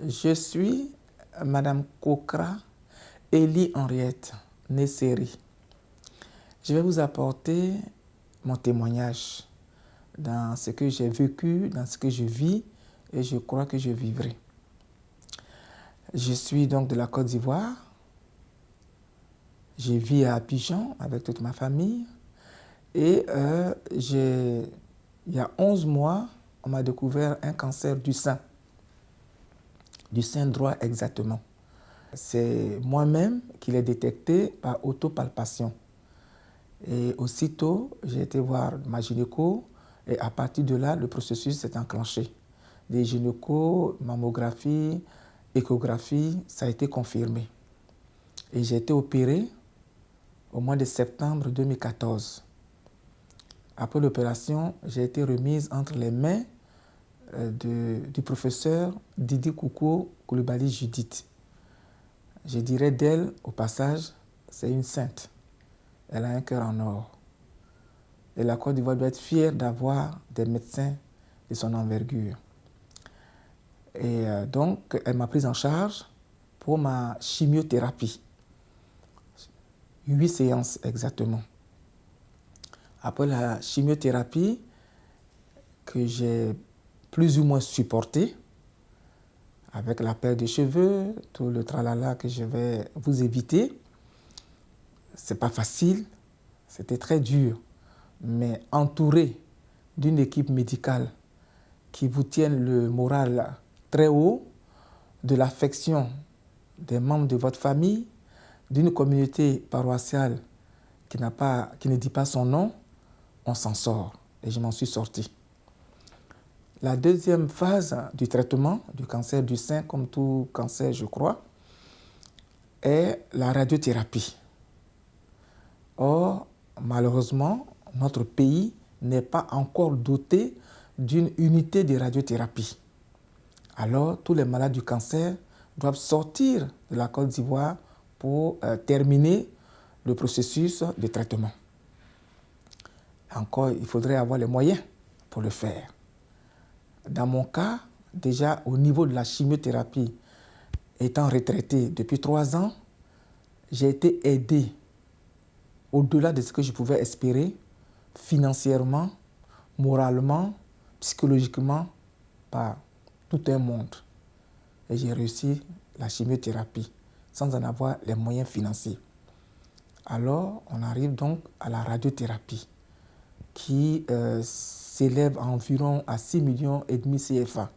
Je suis Madame Kokra Elie Henriette Nesseri. Je vais vous apporter mon témoignage dans ce que j'ai vécu, dans ce que je vis et je crois que je vivrai. Je suis donc de la Côte d'Ivoire. Je vis à Abidjan avec toute ma famille et il y a 11 mois, on m'a découvert un cancer du sein droit exactement. C'est moi-même qui l'ai détecté par autopalpation. Et aussitôt, j'ai été voir ma gynéco et à partir de là, le processus s'est enclenché. Des gynéco, mammographie, échographie, ça a été confirmé. Et j'ai été opéré au mois de septembre 2014. Après l'opération, j'ai été remise entre les mains du professeur Didi Koukou Coulibaly Judith. Je dirais d'elle, au passage, c'est une sainte. Elle a un cœur en or. Et la Côte d'Ivoire doit être fière d'avoir des médecins de son envergure. Et donc, elle m'a prise en charge pour ma chimiothérapie. 8 séances exactement. Après la chimiothérapie, que j'ai plus ou moins supportée, avec la perte de cheveux, tout le tralala que je vais vous éviter, c'est pas facile, c'était très dur. Mais entouré d'une équipe médicale qui vous tienne le moral très haut, de l'affection des membres de votre famille, d'une communauté paroissiale qui ne dit pas son nom, on s'en sort. Et je m'en suis sorti. La deuxième phase du traitement du cancer du sein, comme tout cancer, je crois, est la radiothérapie. Or, malheureusement, notre pays n'est pas encore doté d'une unité de radiothérapie. Alors, tous les malades du cancer doivent sortir de la Côte d'Ivoire pour terminer le processus de traitement. Encore, il faudrait avoir les moyens pour le faire. Dans mon cas, déjà au niveau de la chimiothérapie, étant retraité depuis 3 ans, j'ai été aidé au-delà de ce que je pouvais espérer, financièrement, moralement, psychologiquement, par tout un monde. Et j'ai réussi la chimiothérapie sans en avoir les moyens financiers. Alors, on arrive donc à la radiothérapie qui s'élève à environ à 6,5 millions CFA.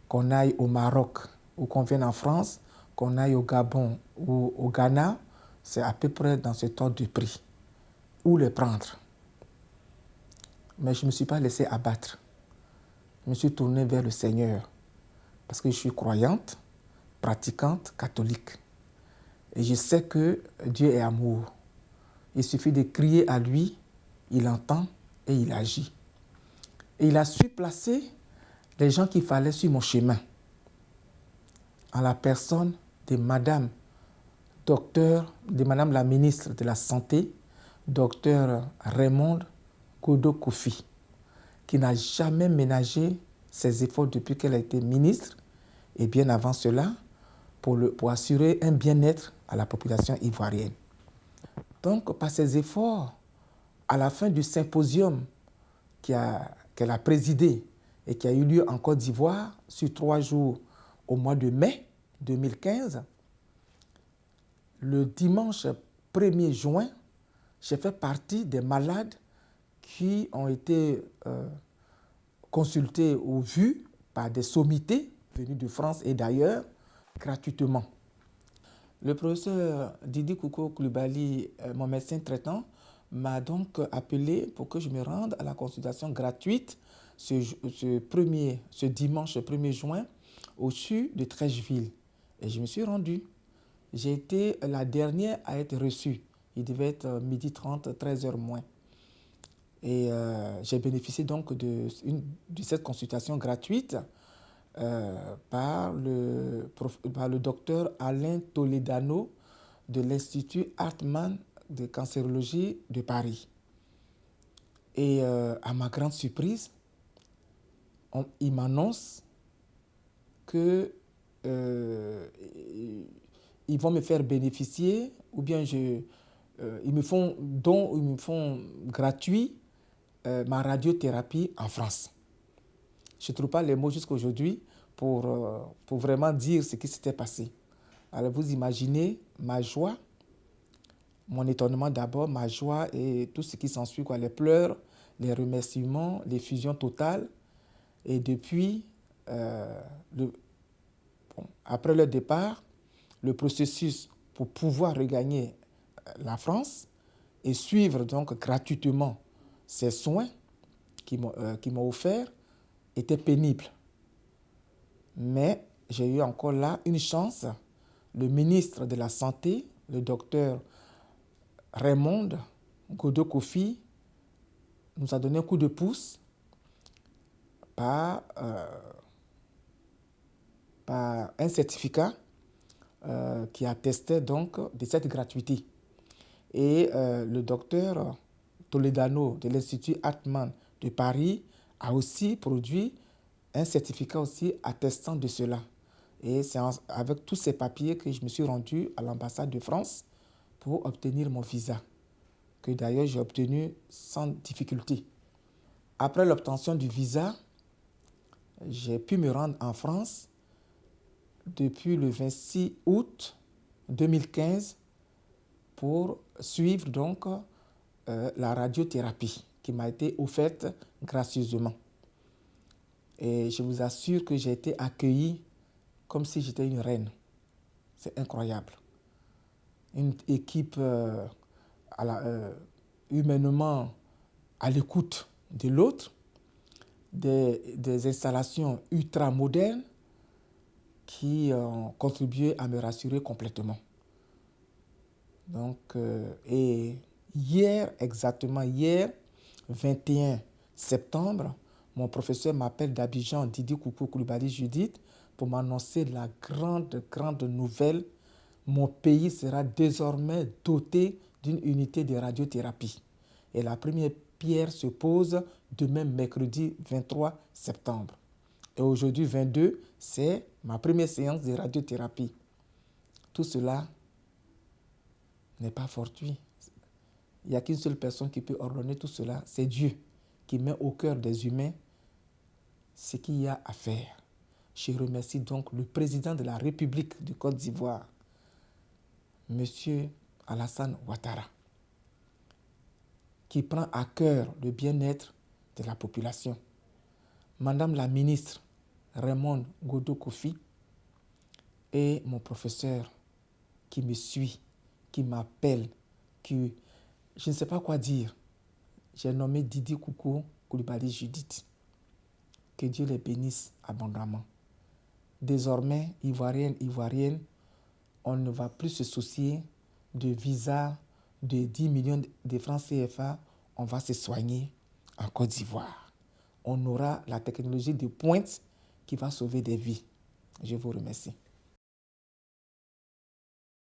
Qu'on aille au Maroc ou qu'on vienne en France, qu'on aille au Gabon ou au Ghana, c'est à peu près dans ce ordre de prix. Où les prendre? Mais je ne me suis pas laissé abattre. Je me suis tourné vers le Seigneur parce que je suis croyante, pratiquante, catholique. Et je sais que Dieu est amour. Il suffit de crier à lui, il entend et il agit. Et il a su placer les gens qu'il fallait sur mon chemin, en la personne de Madame la ministre de la Santé, Docteur Raymond Kodo Kofi, qui n'a jamais ménagé ses efforts depuis qu'elle a été ministre, et bien avant cela, pour assurer un bien-être à la population ivoirienne. Donc, par ses efforts, à la fin du symposium qu'elle a présidé et qui a eu lieu en Côte d'Ivoire sur 3 jours au mois de mai 2015, le dimanche 1er juin, j'ai fait partie des malades qui ont été consultés ou vus par des sommités venues de France et d'ailleurs gratuitement. Le professeur Didi Koukou Coulibaly, mon médecin traitant, m'a donc appelé pour que je me rende à la consultation gratuite ce dimanche 1er juin au CHU de Trècheville. Et je me suis rendu. J'ai été la dernière à être reçue. Il devait être 12h30, 13h moins. Et j'ai bénéficié donc de cette consultation gratuite par le docteur Alain Toledano de l'Institut Hartmann de cancérologie de Paris. Et à ma grande surprise, il m'annonce que ils vont me faire bénéficier, ou bien ils me font don, ou ils me font gratuit ma radiothérapie en France. Je ne trouve pas les mots jusqu'à aujourd'hui pour vraiment dire ce qui s'était passé. Alors vous imaginez ma joie, mon étonnement d'abord, ma joie et tout ce qui s'ensuit, quoi, les pleurs, les remerciements, l'effusion totale. Et depuis, après leur départ, le processus pour pouvoir regagner la France et suivre donc gratuitement ces soins qu'ils m'ont offerts était pénible. Mais j'ai eu encore là une chance. Le ministre de la Santé, le docteur Raymond Godot-Kofi, nous a donné un coup de pouce par un certificat qui attestait donc de cette gratuité. Et le docteur Toledano de l'Institut Hartmann de Paris a aussi produit un certificat aussi attestant de cela. Et c'est avec tous ces papiers que je me suis rendu à l'ambassade de France pour obtenir mon visa, que d'ailleurs j'ai obtenu sans difficulté. Après l'obtention du visa, j'ai pu me rendre en France depuis le 26 août 2015 pour suivre donc la radiothérapie qui m'a été offerte gracieusement. Et je vous assure que j'ai été accueilli comme si j'étais une reine. C'est incroyable. Une équipe humainement à l'écoute de l'autre, des installations ultra modernes qui ont contribué à me rassurer complètement. Donc, et exactement hier, 21 septembre, mon professeur m'appelle d'Abidjan, Didi Koukou Koulibaly Judith, pour m'annoncer la grande nouvelle. Mon pays sera désormais doté d'une unité de radiothérapie. Et la première pierre se pose demain, mercredi 23 septembre. Et aujourd'hui, 22, c'est ma première séance de radiothérapie. Tout cela n'est pas fortuit. Il n'y a qu'une seule personne qui peut ordonner tout cela, c'est Dieu, qui met au cœur des humains ce qu'il y a à faire. Je remercie donc le président de la République de Côte d'Ivoire, M. Alassane Ouattara, qui prend à cœur le bien-être de la population. Madame la ministre Raymond Godot-Kofi et mon professeur qui me suit, qui m'appelle, qui... Je ne sais pas quoi dire. J'ai nommé Didi Koukou Koulibaly Judith. Que Dieu les bénisse abondamment. Désormais, Ivoirienne, on ne va plus se soucier de visa de 10 millions de francs CFA. On va se soigner en Côte d'Ivoire. On aura la technologie de pointe qui va sauver des vies. Je vous remercie.